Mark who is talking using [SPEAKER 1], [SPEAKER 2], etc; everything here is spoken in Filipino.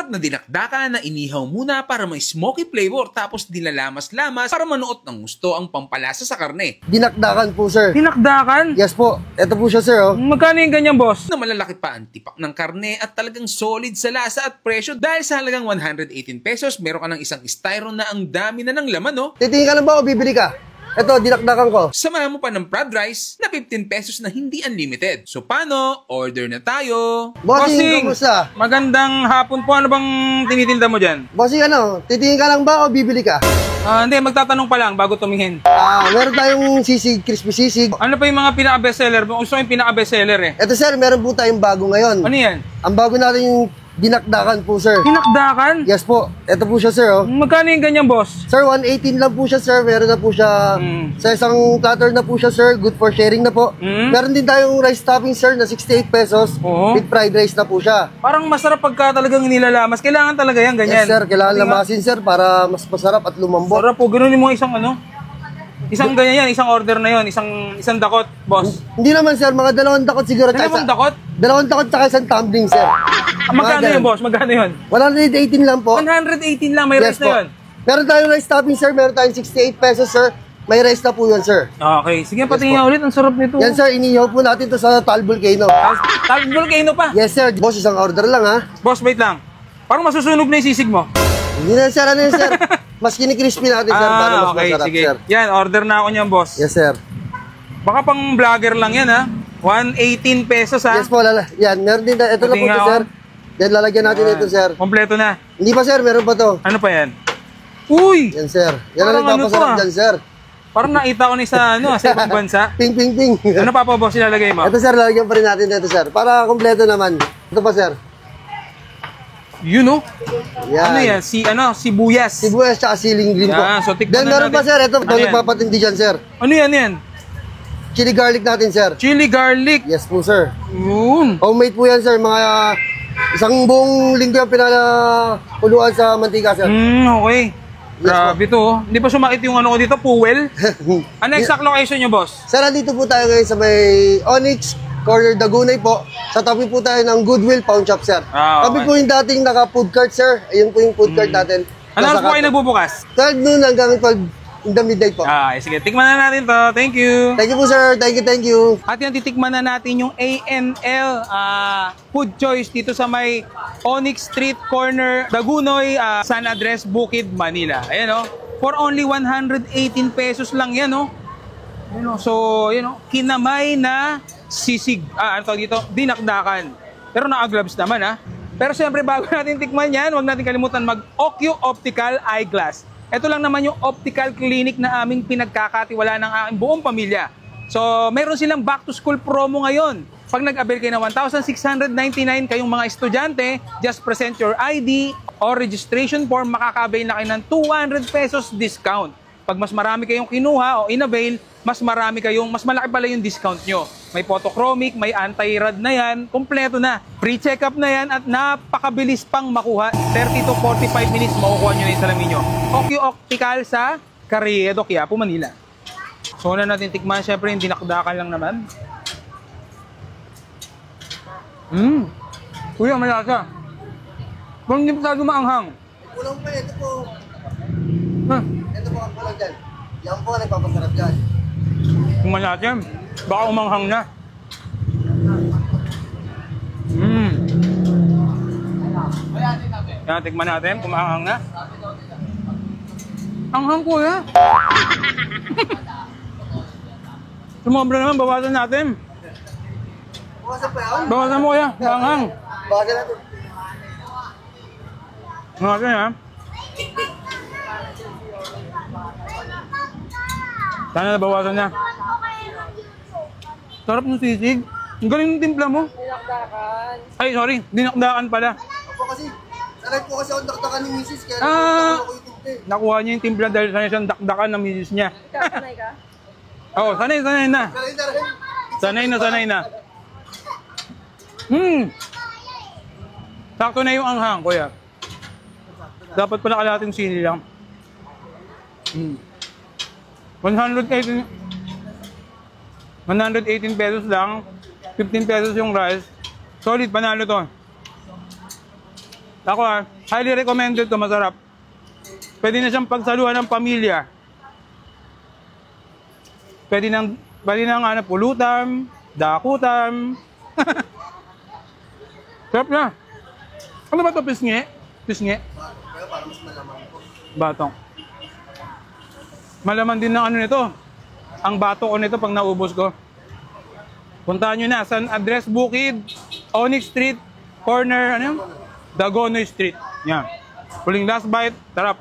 [SPEAKER 1] Masarap na dinakdakan na inihaw muna para may smoky flavor tapos dilalamas-lamas para manuot ng gusto ang pampalasa sa karne.
[SPEAKER 2] Dinakdakan po, sir.
[SPEAKER 3] Dinakdakan?
[SPEAKER 2] Yes po. Ito po siya, sir, oh.
[SPEAKER 3] Magkano yung ganyan, boss?
[SPEAKER 1] Na malalaki pa ang tipak ng karne at talagang solid sa lasa at presyo dahil sa halagang 118 pesos, meron ka ng isang styro na ang dami na ng laman, no?
[SPEAKER 2] Titingin ka lang ba o bibili ka? Ito, dinakdakan ko.
[SPEAKER 1] Samahan mo pa ng fried rice na 15 pesos na hindi unlimited. So paano? Order na tayo.
[SPEAKER 2] Bossing, kamusta?
[SPEAKER 3] Magandang hapon po. Ano bang tinitinda mo dyan?
[SPEAKER 2] Bossing, ano? Titingin ka lang ba o bibili ka?
[SPEAKER 3] Hindi, magtatanong pa lang bago tumingin.
[SPEAKER 2] Meron tayong sisig, crispy sisig.
[SPEAKER 3] Ano pa yung mga pinaka-bestseller? Gusto ko yung pinaka-bestseller eh.
[SPEAKER 2] Ito, sir, meron po tayong bago ngayon.
[SPEAKER 3] Ano yan?
[SPEAKER 2] Ang bago natin yung dinakdakan po, sir.
[SPEAKER 3] Dinakdakan?
[SPEAKER 2] Yes po. Ito po siya, sir, oh.
[SPEAKER 3] Magkano yung ganyan, boss?
[SPEAKER 2] Sir, 118 lang po siya, sir. Meron na po siya sa isang platter na po siya, sir. Good for sharing na po. Meron din tayong rice topping, sir, na 68 pesos. With fried rice na po siya.
[SPEAKER 3] Parang masarap pagka talagang nilalamas. Kailangan talaga yan, ganyan.
[SPEAKER 2] Yes, sir. Kailangan lamasin, sir, para mas masarap at lumambot.
[SPEAKER 3] Sarap po. Ganun yung mga isang ano? Isang ganyan yan, isang order na yon, isang dakot, boss.
[SPEAKER 2] Hindi naman, sir. Mga 2 dakot siguro.
[SPEAKER 3] Dalawang dakot?
[SPEAKER 2] 2 dakot tsaka isang tumbling, sir.
[SPEAKER 3] Magkano yun, boss? Magkano yun?
[SPEAKER 2] 118 lang po.
[SPEAKER 3] 118 lang, may
[SPEAKER 2] Yes
[SPEAKER 3] rice na
[SPEAKER 2] po.
[SPEAKER 3] yun.
[SPEAKER 2] Meron tayong rice topping, sir. Meron tayong 68 pesos, sir. May rice na po yun, sir.
[SPEAKER 3] Okay, sige, patingin nga ulit. Ang sarap nito.
[SPEAKER 2] Yan, sir. Inihaw po natin to sa Tal Volcano.
[SPEAKER 3] Tal Volcano pa.
[SPEAKER 2] Yes, sir. Boss, isang order lang, ha?
[SPEAKER 3] Boss, wait lang. Parang masusunog na yung sisig mo.
[SPEAKER 2] Hindi na, sir. Ano yun, sir? Mas kini-crispy natin, sir, para mas
[SPEAKER 3] okay,
[SPEAKER 2] masarap,
[SPEAKER 3] sige.
[SPEAKER 2] sir.
[SPEAKER 3] Yan, order na ako niyan, boss.
[SPEAKER 2] Yes, sir.
[SPEAKER 3] Baka pang vlogger lang yan, ha? 118 pesos, ha?
[SPEAKER 2] Yes po, yan. Meron din. Ito na po ito, sir. Yan, lalagyan natin ito, sir.
[SPEAKER 3] Kompleto na.
[SPEAKER 2] Hindi pa, sir. Meron pa to.
[SPEAKER 3] Ano pa yan? Uy!
[SPEAKER 2] Yan, sir. Yan ang
[SPEAKER 3] Parang
[SPEAKER 2] nagpapasarap dyan, sir.
[SPEAKER 3] Parang nakita ko ni sa ibang bansa.
[SPEAKER 2] Ping, ping, ping.
[SPEAKER 3] Ano pa po, boss, ilalagay mo?
[SPEAKER 2] Ito, sir. Lalagyan pa rin natin ito, sir. Para kompleto naman. Ito pa, sir.
[SPEAKER 3] Yun, no?
[SPEAKER 2] Yan.
[SPEAKER 3] Ano yan? Sibuyas.
[SPEAKER 2] Sibuyas tsaka siling green po.
[SPEAKER 3] Yan, so tikman
[SPEAKER 2] Then,
[SPEAKER 3] na
[SPEAKER 2] meron pa,
[SPEAKER 3] natin.
[SPEAKER 2] sir. Ito,
[SPEAKER 3] Ano yan?
[SPEAKER 2] nagpapatindi dyan, sir.
[SPEAKER 3] Ano yan?
[SPEAKER 2] Chili garlic natin, sir.
[SPEAKER 3] Chili garlic.
[SPEAKER 2] Yes po, sir.
[SPEAKER 3] Yun.
[SPEAKER 2] Homemade po yan, sir. Mga isang buong linggo yung pinakuluan sa mantika, sir.
[SPEAKER 3] Okay. Grabe to, oh. Hindi pa sumakit yung ano ko dito, fuel? Ano exact location nyo, boss?
[SPEAKER 2] Sir, dito po tayo ngayon sa may Onyx, corner Dagunay po. Sa tabi po tayo ng Goodwill Pawn Shop, sir.
[SPEAKER 3] Okay.
[SPEAKER 2] Tabi po yung dating naka-food cart, sir. Ayun po yung food cart natin.
[SPEAKER 3] Ano oras po kayo nagbubukas?
[SPEAKER 2] 12 noon hanggang 12 in the midnight po.
[SPEAKER 3] Sige, tikman na natin to. Thank you.
[SPEAKER 2] Thank you po, sir. Thank you.
[SPEAKER 3] At yan, titikman na natin yung ANL food choice dito sa may Onyx Street Corner, Dagunoy, San Andres, Bukid, Manila. Ayan, oh. For only 118 pesos lang yan, oh. Ayan, oh. So, ayan, oh. Kinamay na sisig. Ano tawag dito? Dinakdakan. Pero naka-gloves naman, ha. Pero siyempre, bago natin tikman yan, huwag natin kalimutan mag-Okyo Optical Eyeglass. Ito lang naman yung optical clinic na aming pinagkakatiwala ng aming buong pamilya. So, meron silang back to school promo ngayon. Pag nag-avail kayo ng 1,699 kayong mga estudyante, just present your ID or registration form, makaka-avail na kayo ng 200 pesos discount. Pag mas marami kayong kinuha o in-avail, mas malaki pala yung discount nyo. May photochromic, may anti-rad na yan, kompleto na. Pre-checkup na yan at napakabilis pang makuha. 30 to 45 minutes makukuha nyo na yung salamin nyo. Okyo Optical sa Carriedo, Quiapo, Manila. So, una natin tikman, syempre yung dinakdakan lang naman. Kuya, malasa. Kung hindi pa tayo maanghang.
[SPEAKER 2] Kulang pa, ito po.
[SPEAKER 3] Ha?
[SPEAKER 2] Ito po ang kulang dyan. Yan po, nagpapasarap dyan.
[SPEAKER 3] Kung malasa, baka umanghang na. Yan, tikman natin kung maanghang na. Anghang, kuya. Sumobra naman, bawasan natin.
[SPEAKER 2] Bukasan pa yun?
[SPEAKER 3] Bawasan mo, kuya. Maanghang.
[SPEAKER 2] Bukasan natin.
[SPEAKER 3] Bawasan, ha? Sana nabawasan na. Sarap ng sisig. Ang galing ng timpla mo.
[SPEAKER 4] Dinakdakan.
[SPEAKER 3] Ay, sorry. Dinakdakan pala.
[SPEAKER 2] Opo kasi, sanay po kasi akong dakdakan ni misis, kaya
[SPEAKER 3] Ah.
[SPEAKER 2] ako yung tinte.
[SPEAKER 3] Nakuha niya yung timpla dahil sanay siyang dakdakan ng misis niya.
[SPEAKER 4] Kasanay ka?
[SPEAKER 3] Oo, sanay na. Sanay na. Sakto na yung anghang, kuya. Dapat pala kalating sili lang. 118 pesos lang. 15 pesos yung rice. Solid, panalo to. Ako highly recommended to, masarap. Pwede na siyang pagsaluhan ng pamilya. Pwede nang pulutan, dakutan. Sarap na. Ano ba ito? Pisngi? Pisngi? Batong. Malaman din ng ano nito. Ang bato ko nito pag naubos ko. Puntahan nyo na. San Andres Bukid, Onyx Street, corner, Dagonoy Street. Yan. Huling last bite. Tarap.